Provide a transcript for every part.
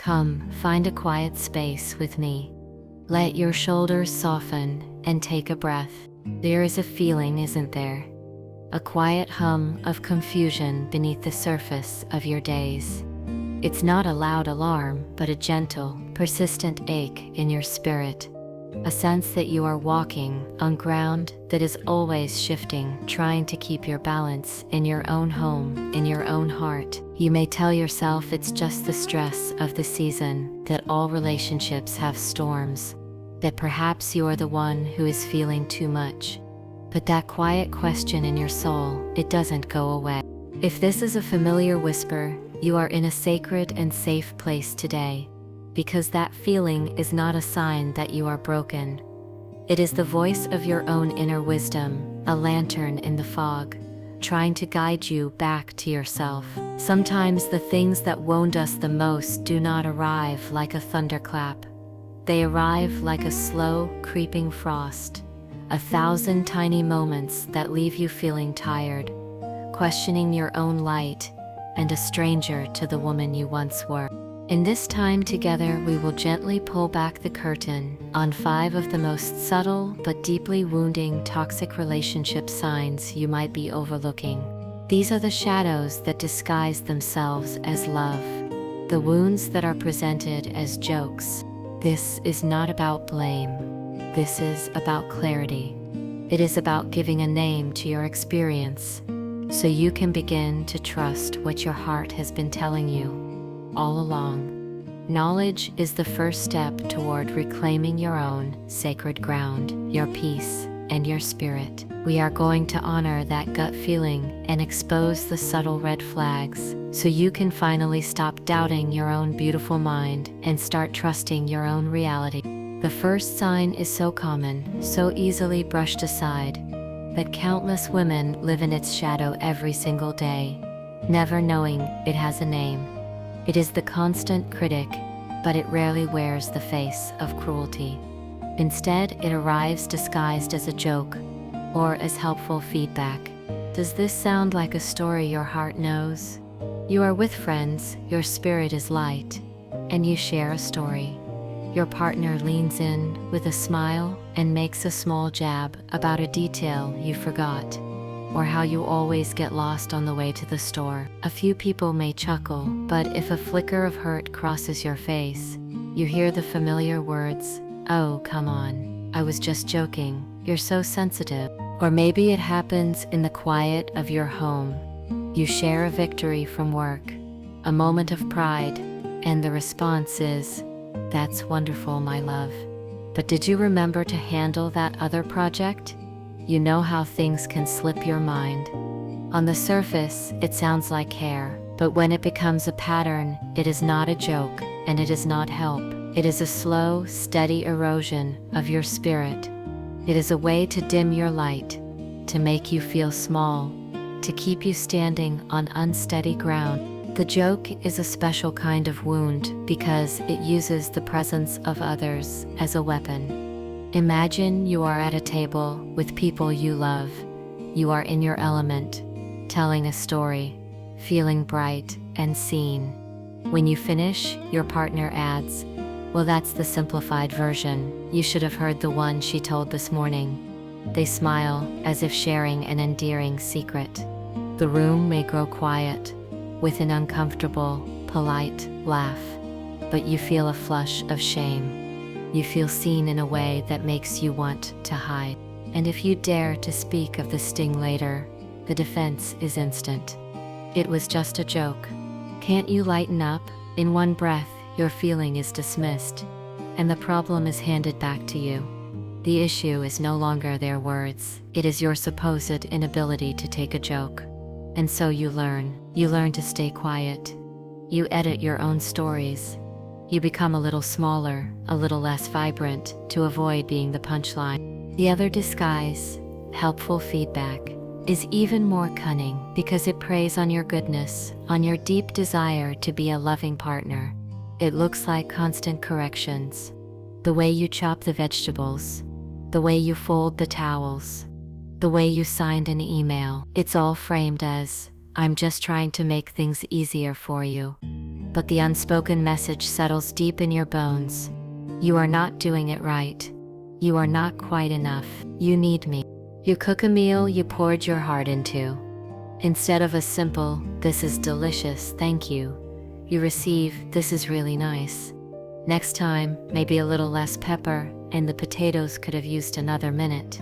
Come, find a quiet space with me. Let your shoulders soften and take a breath. There is a feeling, isn't there? A quiet hum of confusion beneath the surface of your days. It's not a loud alarm, but a gentle, persistent ache in your spirit. A sense that you are walking on ground that is always shifting, trying to keep your balance in your own home, in your own heart. You may tell yourself it's just the stress of the season, that all relationships have storms, that perhaps you are the one who is feeling too much. But that quiet question in your soul, it doesn't go away. If this is a familiar whisper, you are in a sacred and safe place today, because that feeling is not a sign that you are broken. It is the voice of your own inner wisdom, a lantern in the fog, trying to guide you back to yourself. Sometimes the things that wound us the most do not arrive like a thunderclap. They arrive like a slow, creeping frost, 1,000 tiny moments that leave you feeling tired, questioning your own light, and a stranger to the woman you once were. In this time together, we will gently pull back the curtain on 5 of the most subtle but deeply wounding toxic relationship signs you might be overlooking. These are the shadows that disguise themselves as love, the wounds that are presented as jokes. This is not about blame. This is about clarity. It is about giving a name to your experience, so you can begin to trust what your heart has been telling you all along. Knowledge is the first step toward reclaiming your own sacred ground, your peace, and your spirit. We are going to honor that gut feeling and expose the subtle red flags, so you can finally stop doubting your own beautiful mind and start trusting your own reality. The first sign is so common, so easily brushed aside, that countless women live in its shadow every single day, never knowing it has a name. It is the constant critic, but it rarely wears the face of cruelty. Instead, it arrives disguised as a joke or as helpful feedback. Does this sound like a story your heart knows? You are with friends, your spirit is light, and you share a story. Your partner leans in with a smile and makes a small jab about a detail you forgot, or how you always get lost on the way to the store. A few people may chuckle, but if a flicker of hurt crosses your face, you hear the familiar words, "Oh, come on, I was just joking, you're so sensitive." Or maybe it happens in the quiet of your home. You share a victory from work, a moment of pride, and the response is, "That's wonderful, my love. But did you remember to handle that other project?" You know how things can slip your mind. On the surface, it sounds like care, but when it becomes a pattern, it is not a joke, and it is not help. It is a slow, steady erosion of your spirit. It is a way to dim your light, to make you feel small, to keep you standing on unsteady ground. The joke is a special kind of wound because it uses the presence of others as a weapon. Imagine you are at a table with people you love. You are in your element, telling a story, feeling bright and seen. When you finish, your partner adds, "Well, that's the simplified version. You should have heard the one she told this morning." They smile as if sharing an endearing secret. The room may grow quiet, with an uncomfortable, polite laugh, but you feel a flush of shame. You feel seen in a way that makes you want to hide. And if you dare to speak of the sting later, the defense is instant. "It was just a joke. Can't you lighten up?" In one breath, your feeling is dismissed, and the problem is handed back to you. The issue is no longer their words, it is your supposed inability to take a joke. And so you learn to stay quiet. You edit your own stories. You become a little smaller, a little less vibrant, to avoid being the punchline. The other disguise, helpful feedback, is even more cunning because it preys on your goodness, on your deep desire to be a loving partner. It looks like constant corrections. The way you chop the vegetables, the way you fold the towels, the way you signed an email. It's all framed as, "I'm just trying to make things easier for you." but the unspoken message settles deep in your bones. You are not doing it right. You are not quite enough. You need me. You cook a meal you poured your heart into. Instead of a simple, "This is delicious, thank you," you receive, "This is really nice." Next time, maybe a little less pepper, and the potatoes could have used another minute.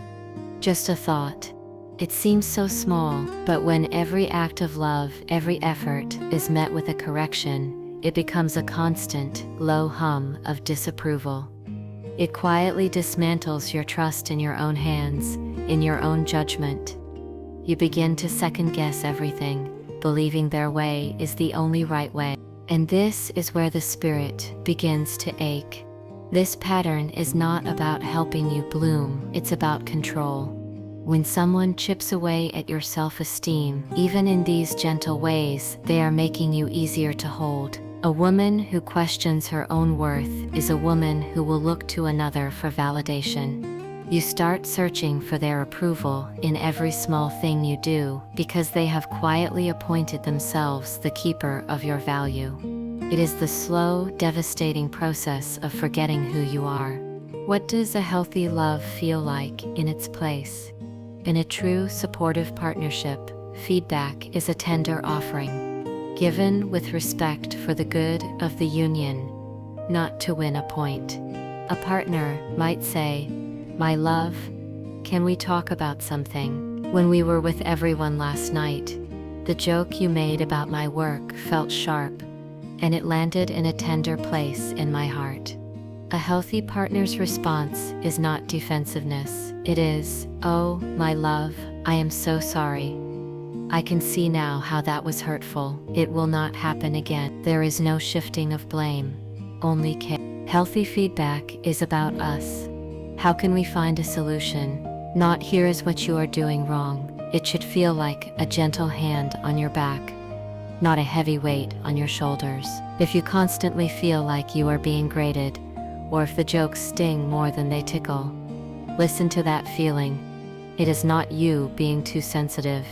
Just a thought. It seems so small, but when every act of love, every effort, is met with a correction, it becomes a constant, low hum of disapproval. It quietly dismantles your trust in your own hands, in your own judgment. You begin to second-guess everything, believing their way is the only right way. And this is where the spirit begins to ache. This pattern is not about helping you bloom, it's about control. When someone chips away at your self-esteem, even in these gentle ways, they are making you easier to hold. A woman who questions her own worth is a woman who will look to another for validation. You start searching for their approval in every small thing you do, because they have quietly appointed themselves the keeper of your value. It is the slow, devastating process of forgetting who you are. What does a healthy love feel like in its place? In a true, supportive partnership, feedback is a tender offering, given with respect for the good of the union, not to win a point. A partner might say, "My love, can we talk about something? When we were with everyone last night, the joke you made about my work felt sharp, and it landed in a tender place in my heart." A healthy partner's response is not defensiveness. It is, "Oh, my love, I am so sorry. I can see now how that was hurtful. It will not happen again." There is no shifting of blame, only care. Healthy feedback is about us. How can we find a solution? Not, "Here is what you are doing wrong." It should feel like a gentle hand on your back, not a heavy weight on your shoulders. If you constantly feel like you are being graded, or if the jokes sting more than they tickle, listen to that feeling. It is not you being too sensitive.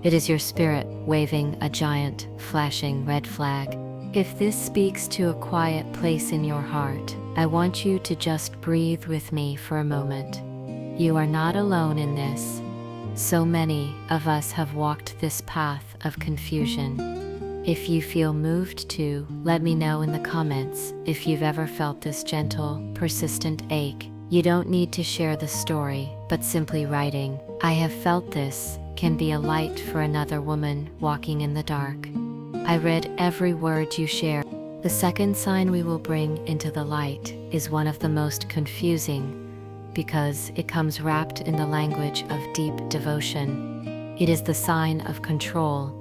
It is your spirit waving a giant, flashing red flag. If this speaks to a quiet place in your heart, I want you to just breathe with me for a moment. You are not alone in this. So many of us have walked this path of confusion. If you feel moved to, let me know in the comments if you've ever felt this gentle, persistent ache. You don't need to share the story, but simply writing, "I have felt this," can be a light for another woman walking in the dark. I read every word you share. The second sign we will bring into the light is one of the most confusing, because it comes wrapped in the language of deep devotion. It is the sign of control,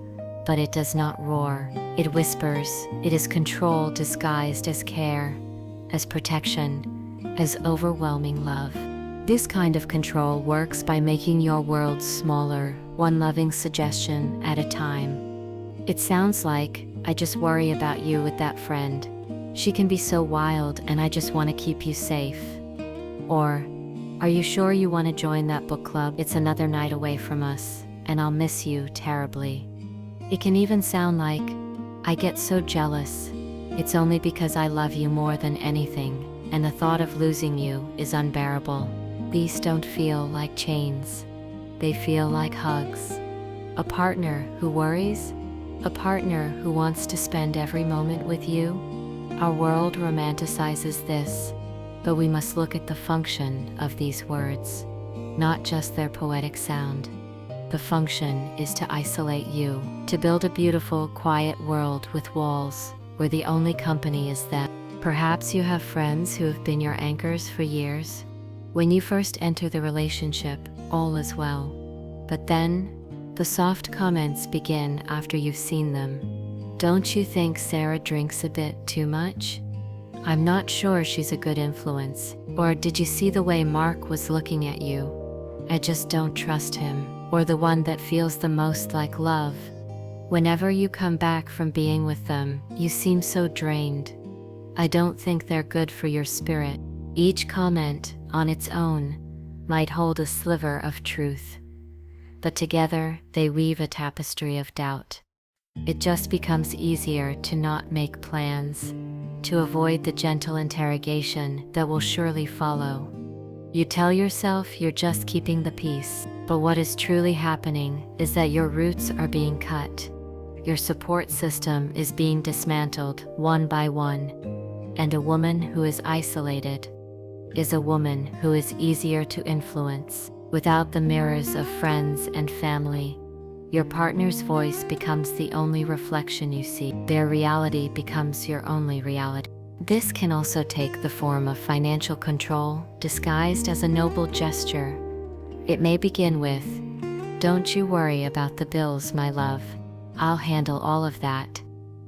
but it does not roar. It whispers. It is control disguised as care, as protection, as overwhelming love. This kind of control works by making your world smaller, one loving suggestion at a time. It sounds like, "I just worry about you with that friend. She can be so wild and I just want to keep you safe." Or, "Are you sure you want to join that book club? It's another night away from us, and I'll miss you terribly." It can even sound like, "I get so jealous. It's only because I love you more than anything, and the thought of losing you is unbearable." These don't feel like chains. They feel like hugs. A partner who worries? A partner who wants to spend every moment with you? Our world romanticizes this, but we must look at the function of these words, not just their poetic sound. The function is to isolate you, to build a beautiful, quiet world with walls, where the only company is them. Perhaps you have friends who have been your anchors for years. When you first enter the relationship, all is well. But then, the soft comments begin after you've seen them. "Don't you think Sarah drinks a bit too much? I'm not sure she's a good influence." Or, "Did you see the way Mark was looking at you? I just don't trust him." Or the one that feels the most like love. Whenever you come back from being with them, you seem so drained. I don't think they're good for your spirit. Each comment, on its own, might hold a sliver of truth, but together they weave a tapestry of doubt. It just becomes easier to not make plans, to avoid the gentle interrogation that will surely follow. You tell yourself you're just keeping the peace, but what is truly happening is that your roots are being cut. Your support system is being dismantled one by one, and a woman who is isolated is a woman who is easier to influence. Without the mirrors of friends and family, your partner's voice becomes the only reflection you see. Their reality becomes your only reality. This can also take the form of financial control, disguised as a noble gesture. It may begin with, "Don't you worry about the bills, my love. I'll handle all of that.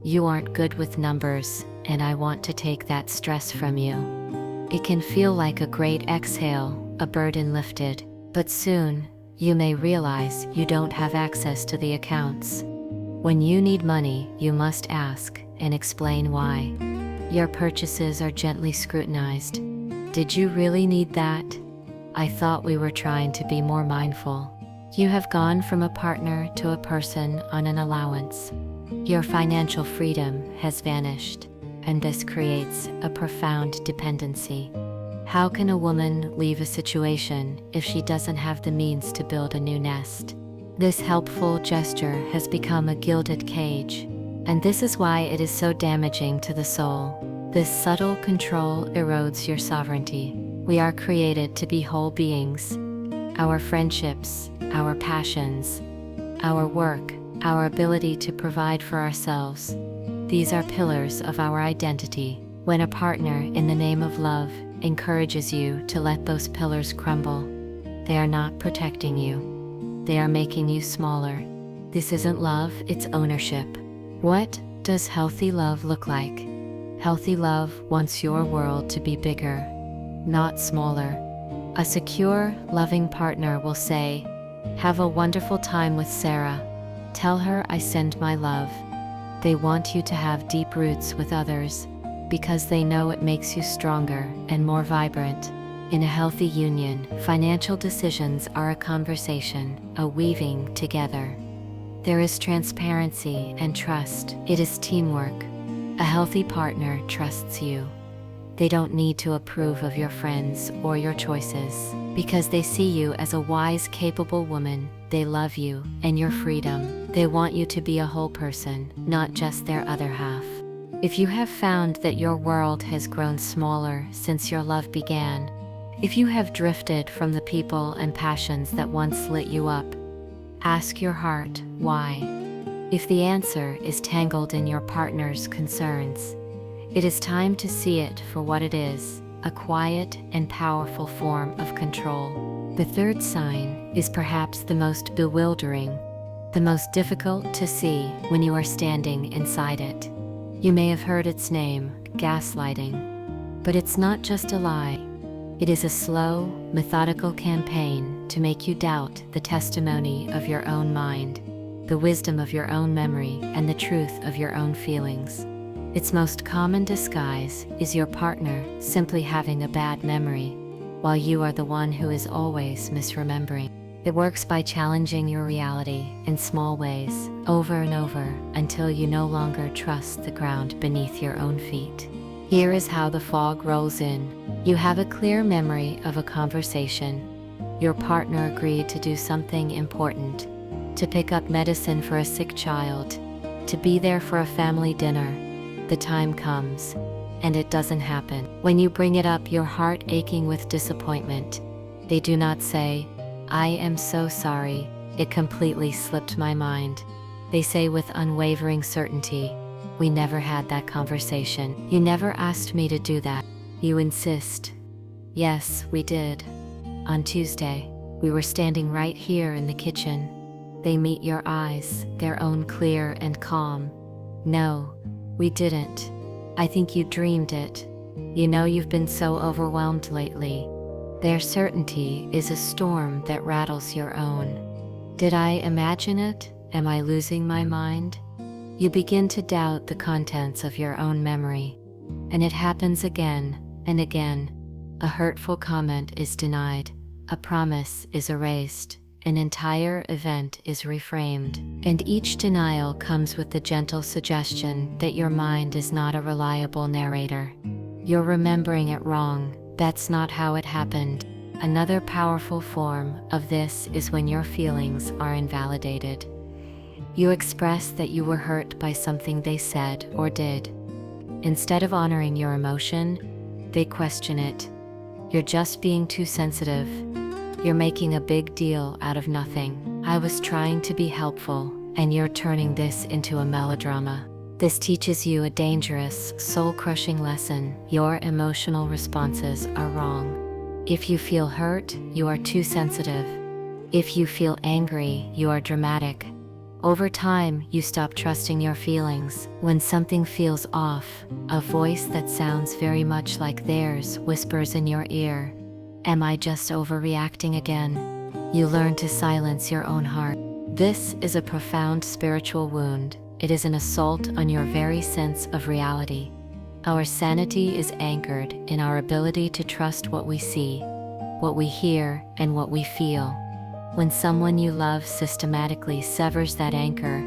You aren't good with numbers, and I want to take that stress from you." It can feel like a great exhale, a burden lifted, but soon, you may realize you don't have access to the accounts. When you need money, you must ask and explain why. Your purchases are gently scrutinized. "Did you really need that? I thought we were trying to be more mindful." You have gone from a partner to a person on an allowance. Your financial freedom has vanished, and this creates a profound dependency. How can a woman leave a situation if she doesn't have the means to build a new nest? This helpful gesture has become a gilded cage, and this is why it is so damaging to the soul. This subtle control erodes your sovereignty. We are created to be whole beings. Our friendships, our passions, our work, our ability to provide for ourselves, these are pillars of our identity. When a partner, in the name of love, encourages you to let those pillars crumble, they are not protecting you. They are making you smaller. This isn't love, it's ownership. What does healthy love look like? Healthy love wants your world to be bigger, not smaller. A secure, loving partner will say, "Have a wonderful time with Sarah. Tell her I send my love." They want you to have deep roots with others, because they know it makes you stronger and more vibrant. In a healthy union, financial decisions are a conversation, a weaving together. There is transparency and trust. It is teamwork. A healthy partner trusts you. They don't need to approve of your friends or your choices, because they see you as a wise, capable woman. They love you and your freedom. They want you to be a whole person, not just their other half. If you have found that your world has grown smaller since your love began, if you have drifted from the people and passions that once lit you up, ask your heart, why? If the answer is tangled in your partner's concerns, it is time to see it for what it is, a quiet and powerful form of control. The third sign is perhaps the most bewildering, the most difficult to see when you are standing inside it. You may have heard its name, gaslighting. But it's not just a lie. It is a slow, methodical campaign to make you doubt the testimony of your own mind, the wisdom of your own memory, and the truth of your own feelings. Its most common disguise is your partner simply having a bad memory, while you are the one who is always misremembering. It works by challenging your reality in small ways, over and over, until you no longer trust the ground beneath your own feet. Here is how the fog rolls in. You have a clear memory of a conversation. Your partner agreed to do something important, to pick up medicine for a sick child, to be there for a family dinner. The time comes, and it doesn't happen. When you bring it up, your heart aching with disappointment, they do not say, "I am so sorry, it completely slipped my mind." They say with unwavering certainty, "We never had that conversation. You never asked me to do that." You insist, "Yes, we did. On Tuesday, we were standing right here in the kitchen." They meet your eyes, their own clear and calm. "No, we didn't. I think you dreamed it. You know you've been so overwhelmed lately." Their certainty is a storm that rattles your own. Did I imagine it? Am I losing my mind? You begin to doubt the contents of your own memory. And it happens again and again. A hurtful comment is denied. A promise is erased. an entire event is reframed. And each denial comes with the gentle suggestion that your mind is not a reliable narrator. You're remembering it wrong. That's not how it happened. Another powerful form of this is when your feelings are invalidated. You express that you were hurt by something they said or did. Instead of honoring your emotion, they question it. You're just being too sensitive. You're making a big deal out of nothing. I was trying to be helpful, and you're turning this into a melodrama. This teaches you a dangerous, soul-crushing lesson. Your emotional responses are wrong. If you feel hurt, you are too sensitive. If you feel angry, you are dramatic. Over time, you stop trusting your feelings. When something feels off, a voice that sounds very much like theirs whispers in your ear, "Am I just overreacting again?" You learn to silence your own heart. This is a profound spiritual wound. It is an assault on your very sense of reality. Our sanity is anchored in our ability to trust what we see, what we hear, and what we feel. When someone you love systematically severs that anchor,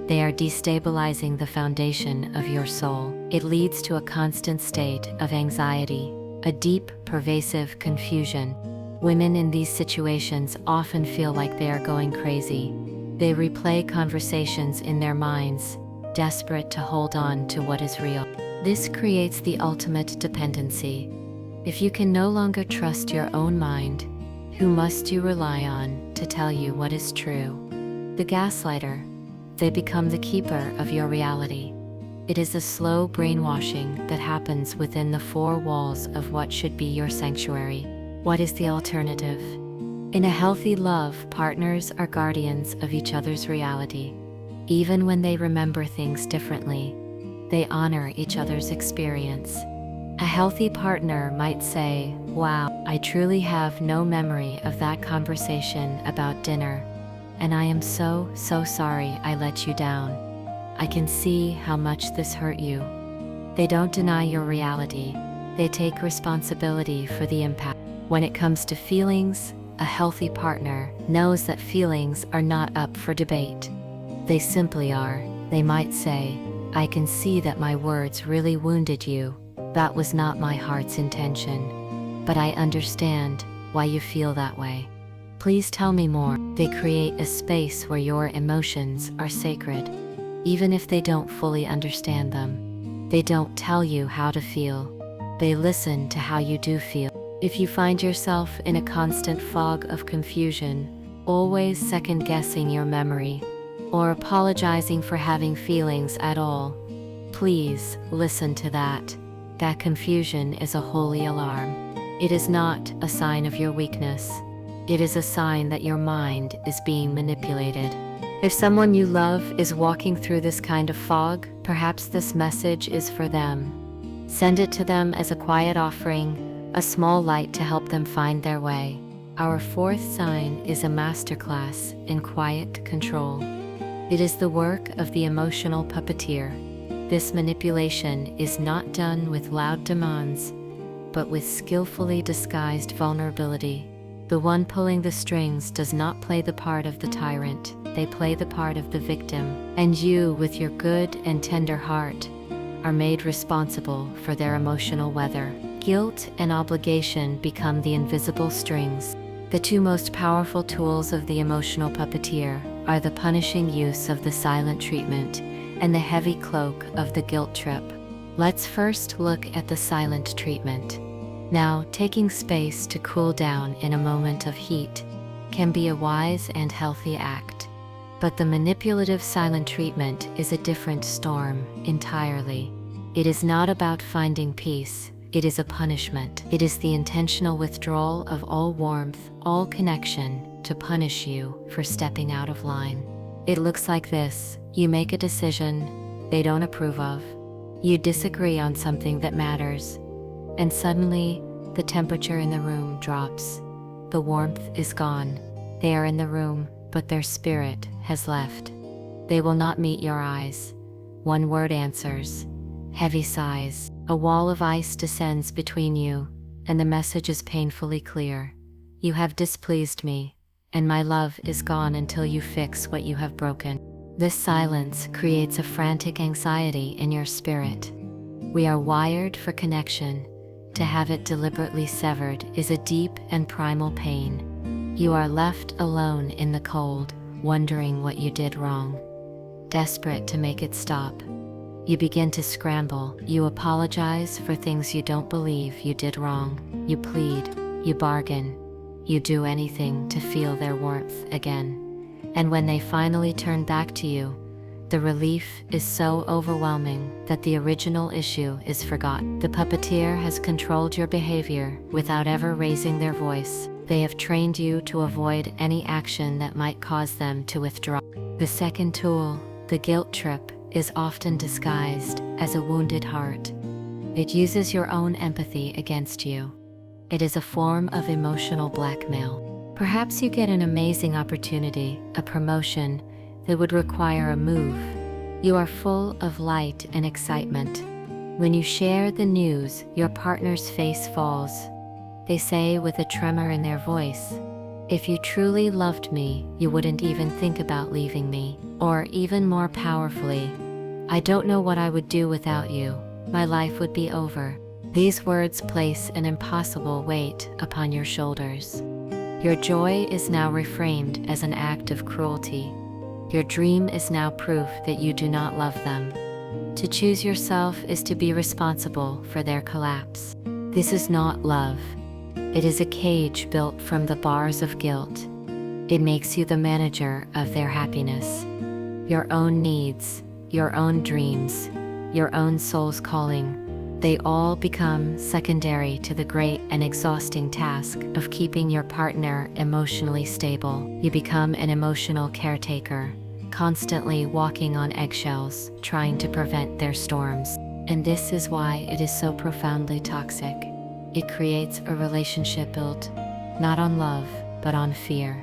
they are destabilizing the foundation of your soul. It leads to a constant state of anxiety, a deep, pervasive confusion. Women in these situations often feel like they are going crazy. They replay conversations in their minds, desperate to hold on to what is real. This creates the ultimate dependency. If you can no longer trust your own mind, who must you rely on to tell you what is true? The gaslighter. They become the keeper of your reality. It is a slow brainwashing that happens within the four walls of what should be your sanctuary. What is the alternative? In a healthy love, partners are guardians of each other's reality. Even when they remember things differently, they honor each other's experience. A healthy partner might say, "Wow, I truly have no memory of that conversation about dinner, and I am so sorry I let you down. I can see how much this hurt you." They don't deny your reality. They take responsibility for the impact. When it comes to feelings, a healthy partner knows that feelings are not up for debate. They simply are. They might say, "I can see that my words really wounded you. That was not my heart's intention. But I understand why you feel that way. Please tell me more." They create a space where your emotions are sacred. Even if they don't fully understand them, they don't tell you how to feel. They listen to how you do feel. If you find yourself in a constant fog of confusion, always second-guessing your memory, or apologizing for having feelings at all, please listen to that. That confusion is a holy alarm. It is not a sign of your weakness. It is a sign that your mind is being manipulated. If someone you love is walking through this kind of fog, perhaps this message is for them. Send it to them as a quiet offering, a small light to help them find their way. Our fourth sign is a masterclass in quiet control. It is the work of the emotional puppeteer. This manipulation is not done with loud demands, but with skillfully disguised vulnerability. The one pulling the strings does not play the part of the tyrant, they play the part of the victim. And you, with your good and tender heart, are made responsible for their emotional weather. Guilt and obligation become the invisible strings. The two most powerful tools of the emotional puppeteer are the punishing use of the silent treatment and the heavy cloak of the guilt trip. Let's first look at the silent treatment. Now, taking space to cool down in a moment of heat can be a wise and healthy act. But the manipulative silent treatment is a different storm entirely. It is not about finding peace. It is a punishment. It is the intentional withdrawal of all warmth, all connection, to punish you for stepping out of line. It looks like this. You make a decision they don't approve of. You disagree on something that matters. And suddenly, the temperature in the room drops. The warmth is gone. They are in the room, but their spirit has left. They will not meet your eyes. One word answers. Heavy sighs. A wall of ice descends between you, and the message is painfully clear. You have displeased me, and my love is gone until you fix what you have broken. This silence creates a frantic anxiety in your spirit. We are wired for connection. To have it deliberately severed is a deep and primal pain. You are left alone in the cold, wondering what you did wrong. Desperate to make it stop, you begin to scramble. You apologize for things you don't believe you did wrong. You plead, you bargain, you do anything to feel their warmth again. And when they finally turn back to you, the relief is so overwhelming that the original issue is forgotten. The puppeteer has controlled your behavior without ever raising their voice. They have trained you to avoid any action that might cause them to withdraw. The second tool, the guilt trip, is often disguised as a wounded heart. It uses your own empathy against you. It is a form of emotional blackmail. Perhaps you get an amazing opportunity, a promotion that would require a move. You are full of light and excitement. When you share the news, your partner's face falls. They say with a tremor in their voice, "If you truly loved me, you wouldn't even think about leaving me." Or even more powerfully, "I don't know what I would do without you. My life would be over." These words place an impossible weight upon your shoulders. Your joy is now reframed as an act of cruelty. Your dream is now proof that you do not love them. To choose yourself is to be responsible for their collapse. This is not love. It is a cage built from the bars of guilt. It makes you the manager of their happiness. Your own needs, your own dreams, your own soul's calling, they all become secondary to the great and exhausting task of keeping your partner emotionally stable. You become an emotional caretaker, constantly walking on eggshells, trying to prevent their storms. And this is why it is so profoundly toxic. It creates a relationship built not on love, but on fear.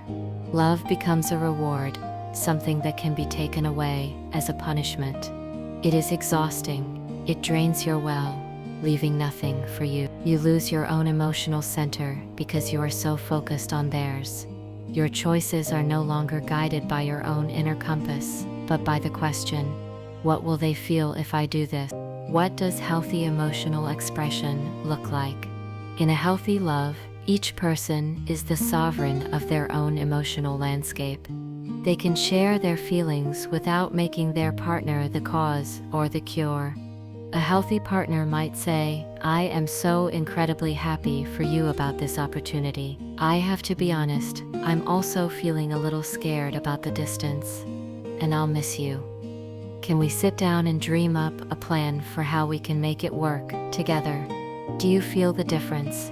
Love becomes a reward, something that can be taken away as a punishment. It is exhausting. It drains your well, leaving nothing for you. You lose your own emotional center because you are so focused on theirs. Your choices are no longer guided by your own inner compass, but by the question, what will they feel if I do this? What does healthy emotional expression look like? In a healthy love, each person is the sovereign of their own emotional landscape. They can share their feelings without making their partner the cause or the cure. A healthy partner might say, "I am so incredibly happy for you about this opportunity. I have to be honest, I'm also feeling a little scared about the distance, and I'll miss you. Can we sit down and dream up a plan for how we can make it work together?" Do you feel the difference?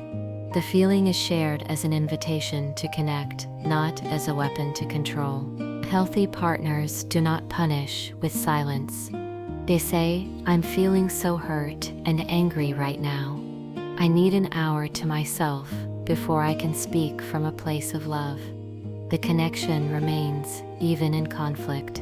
The feeling is shared as an invitation to connect, not as a weapon to control. Healthy partners do not punish with silence. They say, "I'm feeling so hurt and angry right now. I need an hour to myself before I can speak from a place of love." The connection remains, even in conflict.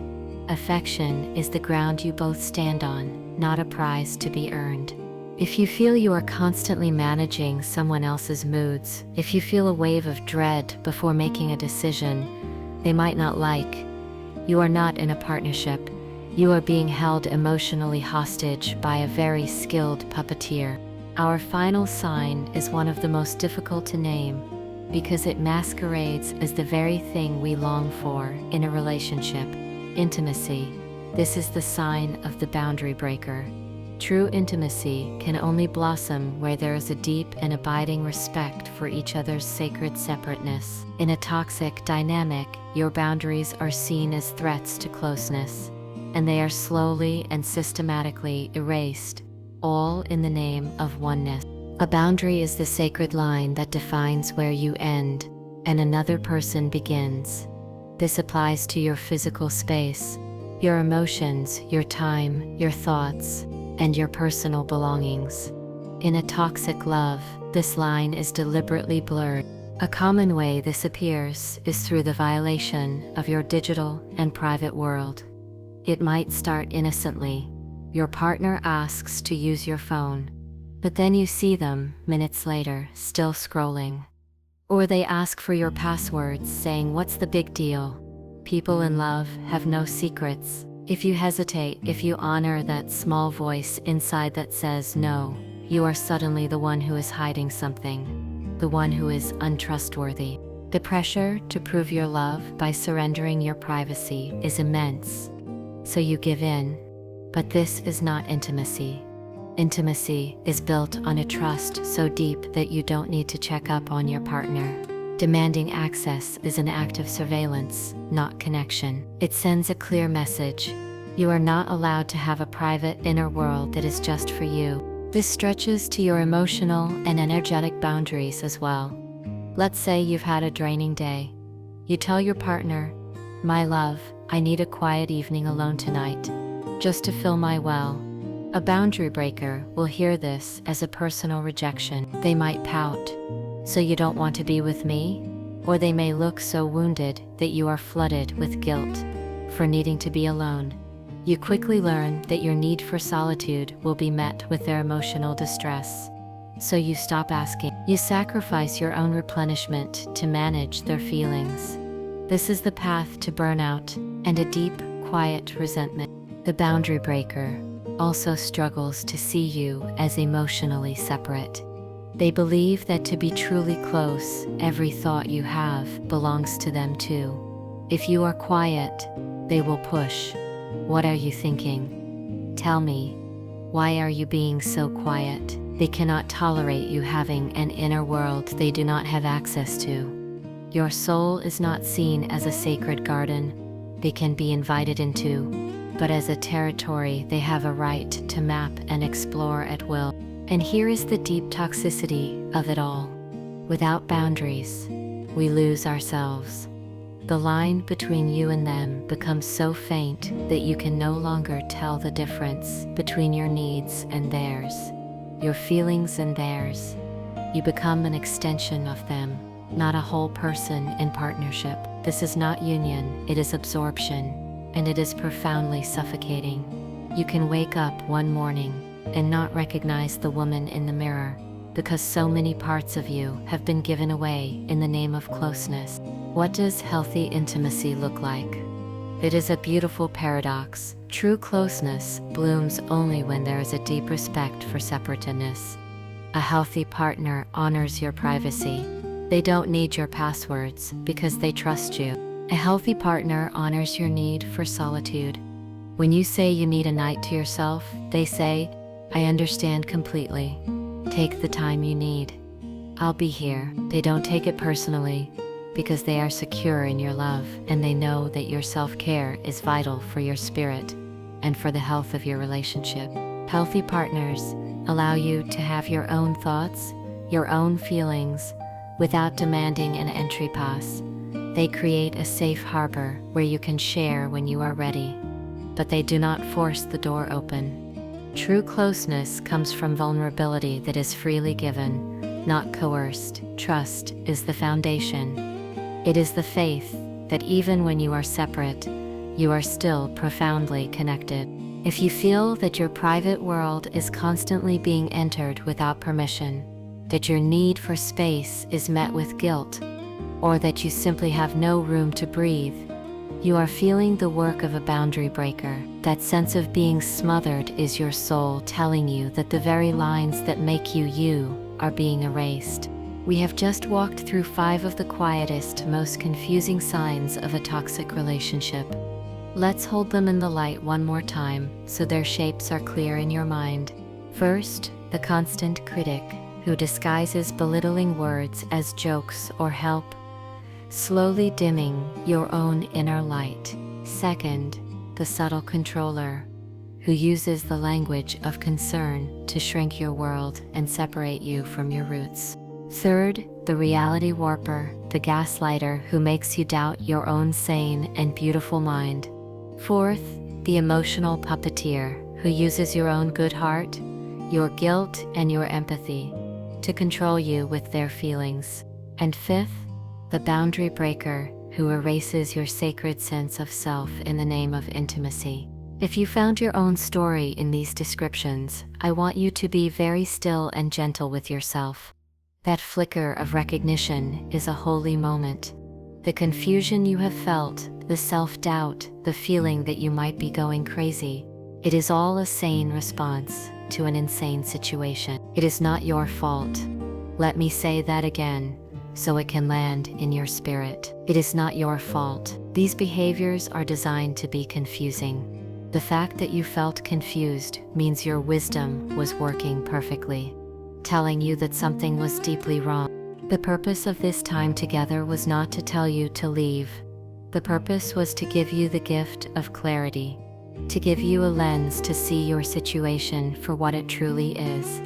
Affection is the ground you both stand on, not a prize to be earned. If you feel you are constantly managing someone else's moods, if you feel a wave of dread before making a decision they might not like, you are not in a partnership. You are being held emotionally hostage by a very skilled puppeteer. Our final sign is one of the most difficult to name because it masquerades as the very thing we long for in a relationship: intimacy. This is the sign of the boundary breaker. True intimacy can only blossom where there is a deep and abiding respect for each other's sacred separateness. In a toxic dynamic, your boundaries are seen as threats to closeness, and they are slowly and systematically erased, all in the name of oneness. A boundary is the sacred line that defines where you end and another person begins. This applies to your physical space, your emotions, your time, your thoughts, and your personal belongings. In a toxic love, this line is deliberately blurred. A common way this appears is through the violation of your digital and private world. It might start innocently. Your partner asks to use your phone, but then you see them minutes later still scrolling. Or they ask for your passwords, saying, "What's the big deal?" People in love have no secrets. If you hesitate, if you honor that small voice inside that says no, you are suddenly the one who is hiding something, the one who is untrustworthy. The pressure to prove your love by surrendering your privacy is immense. So you give in. But this is not intimacy. Intimacy is built on a trust so deep that you don't need to check up on your partner. Demanding access is an act of surveillance, not connection. It sends a clear message. You are not allowed to have a private inner world that is just for you. This stretches to your emotional and energetic boundaries as well. Let's say you've had a draining day. You tell your partner, "My love, I need a quiet evening alone tonight, just to fill my well." A boundary breaker will hear this as a personal rejection. They might pout, "So you don't want to be with me?" Or they may look so wounded that you are flooded with guilt for needing to be alone. You quickly learn that your need for solitude will be met with their emotional distress. So you stop asking. You sacrifice your own replenishment to manage their feelings. This is the path to burnout and a deep, quiet resentment. The boundary breaker also struggles to see you as emotionally separate. They believe that to be truly close, every thought you have belongs to them too. If you are quiet, they will push. "What are you thinking? Tell me. Why are you being so quiet?" They cannot tolerate you having an inner world they do not have access to. Your soul is not seen as a sacred garden they can be invited into, but as a territory they have a right to map and explore at will. And here is the deep toxicity of it all. Without boundaries, we lose ourselves. The line between you and them becomes so faint that you can no longer tell the difference between your needs and theirs, your feelings and theirs. You become an extension of them, not a whole person in partnership. This is not union, it is absorption, and it is profoundly suffocating. You can wake up one morning and not recognize the woman in the mirror, because so many parts of you have been given away in the name of closeness. What does healthy intimacy look like? It is a beautiful paradox. True closeness blooms only when there is a deep respect for separateness. A healthy partner honors your privacy. They don't need your passwords because they trust you. A healthy partner honors your need for solitude. When you say you need a night to yourself, they say, "I understand completely. Take the time you need. I'll be here." They don't take it personally because they are secure in your love and they know that your self-care is vital for your spirit and for the health of your relationship. Healthy partners allow you to have your own thoughts, your own feelings, without demanding an entry pass. They create a safe harbor where you can share when you are ready, but they do not force the door open. True closeness comes from vulnerability that is freely given, not coerced. Trust is the foundation. It is the faith that even when you are separate, you are still profoundly connected. If you feel that your private world is constantly being entered without permission, that your need for space is met with guilt, or that you simply have no room to breathe, you are feeling the work of a boundary breaker. That sense of being smothered is your soul telling you that the very lines that make you you are being erased. We have just walked through 5 of the quietest, most confusing signs of a toxic relationship. Let's hold them in the light one more time so their shapes are clear in your mind. First, the constant critic, who disguises belittling words as jokes or help, slowly dimming your own inner light. Second, the subtle controller, who uses the language of concern to shrink your world and separate you from your roots. Third, the reality warper, the gaslighter who makes you doubt your own sane and beautiful mind. Fourth, the emotional puppeteer, who uses your own good heart, your guilt, and your empathy to control you with their feelings. And fifth, the boundary breaker, who erases your sacred sense of self in the name of intimacy. If you found your own story in these descriptions, I want you to be very still and gentle with yourself. That flicker of recognition is a holy moment. The confusion you have felt, the self-doubt, the feeling that you might be going crazy, it is all a sane response to an insane situation. It is not your fault. Let me say that again, so it can land in your spirit. It is not your fault. These behaviors are designed to be confusing. The fact that you felt confused means your wisdom was working perfectly, telling you that something was deeply wrong. The purpose of this time together was not to tell you to leave. The purpose was to give you the gift of clarity, to give you a lens to see your situation for what it truly is.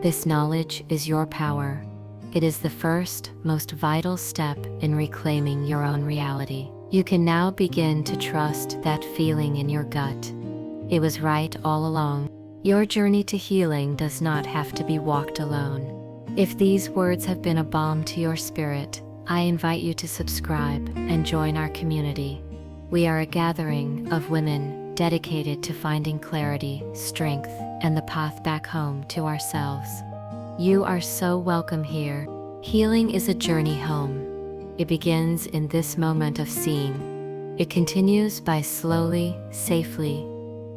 This knowledge is your power. It is the first, most vital step in reclaiming your own reality. You can now begin to trust that feeling in your gut. It was right all along. Your journey to healing does not have to be walked alone. If these words have been a balm to your spirit, I invite you to subscribe and join our community. We are a gathering of women dedicated to finding clarity, strength, and the path back home to ourselves. You are so welcome here. Healing is a journey home. It begins in this moment of seeing. It continues by slowly, safely,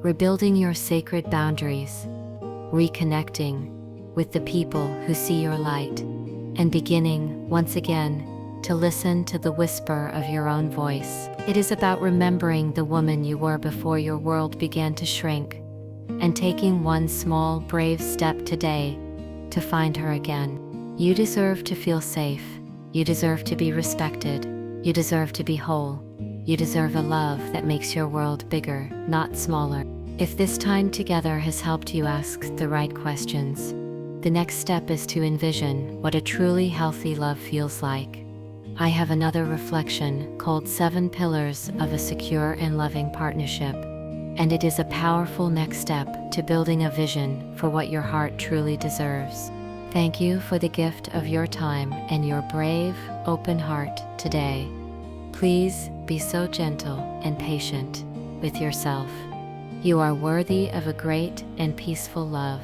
rebuilding your sacred boundaries, reconnecting with the people who see your light, and beginning, once again, to listen to the whisper of your own voice. It is about remembering the woman you were before your world began to shrink, and taking one small, brave step today to find her again. You deserve to feel safe. You deserve to be respected. You deserve to be whole. You deserve a love that makes your world bigger, not smaller. If this time together has helped you ask the right questions, the next step is to envision what a truly healthy love feels like. I have another reflection called 7 Pillars of a Secure and Loving Partnership, and it is a powerful next step to building a vision for what your heart truly deserves. Thank you for the gift of your time and your brave, open heart today. Please be so gentle and patient with yourself. You are worthy of a great and peaceful love.